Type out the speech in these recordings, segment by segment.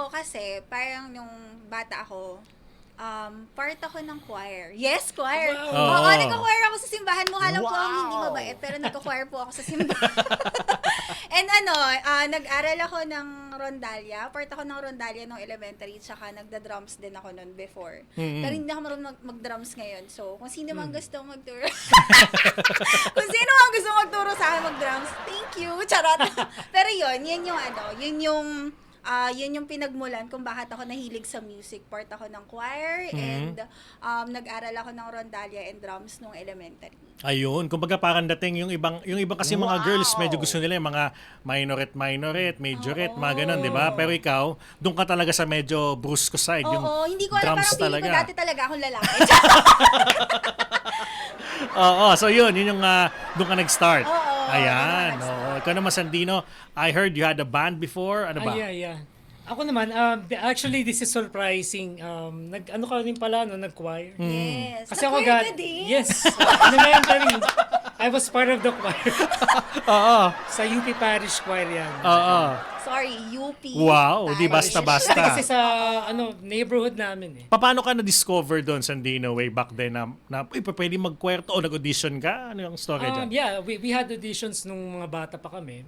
Ako kasi, parang nung bata ako, part ako ng choir. Yes, choir. Wow. Oo, nagka-choir ako sa simbahan. Mukha lang po ako hindi Wow. mabait, pero nagka-choir po ako sa simbahan. And nag-aral ako ng rondalya. Part ako ng rondalya nung elementary, tsaka nagda-drums din ako noon before. Mm. Pero hindi ako marunong mag-drums ngayon. So, kung sino man gusto magturo, kung sino man gusto magturo sa akin mag-drums, thank you. Charot. Pero yun yung pinagmulan kung bakit ako nahilig sa music. Part ako ng choir and nag-aral ako ng rondalya and drums nung elementary. Ayun, kumbaga parang dating yung iba kasi mga Wow. girls medyo gusto nila yung mga minorette, majorette, mga ganun, 'di ba? Pero ikaw, doon ka talaga sa medyo brusco side, yung Oo, hindi ko alam, drums parang feeling ko talaga. dati talaga akong lalaki. Oo, so yun yung doon ka nag-start. Oo, Ayan, doon oo. Ikaw naman, Sandino, I heard you had a band before, ano ba? Yeah. Ako naman, actually, this is surprising. Ano ka rin pala, nag-choir. Yes. Kasi ako Nag-choir ka din? Yes. Elementary. I was part of the choir. Oo. Sa UP Parish Choir yan. Oo. Sorry, UP. Wow, di Parish. basta-basta. Kasi sa neighborhood namin eh. Paano ka na-discover doon, Sandino, way back then na pwede mag-choir to o nag-audition ka? Ano yung story dyan? Yeah, we had auditions nung mga bata pa kami.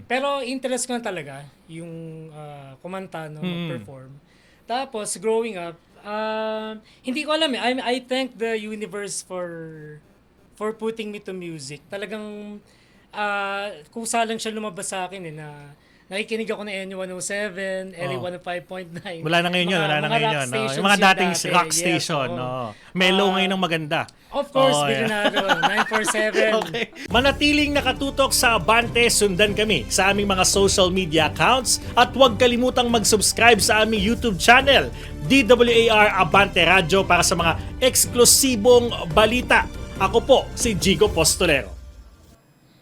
Pero interest ko na talaga yung kumanta, mag-perform. Tapos, growing up, hindi ko alam eh. I thank the universe for putting me to music. Talagang kusa lang siya lumabas sa akin eh, na nakikinig ako ng NU107, LA105.9. Wala na ngayon yun, wala na ngayon yun. No? Yung mga dating rock station. No? Mellow ngayon ang maganda. Of course, Oo, yeah. Billionario, 947. Okay. Manatiling nakatutok sa Abante, sundan kami sa aming mga social media accounts at huwag kalimutang mag-subscribe sa aming YouTube channel, DWAR Abante Radio, para sa mga eksklusibong balita. Ako po si Jigo Postolero.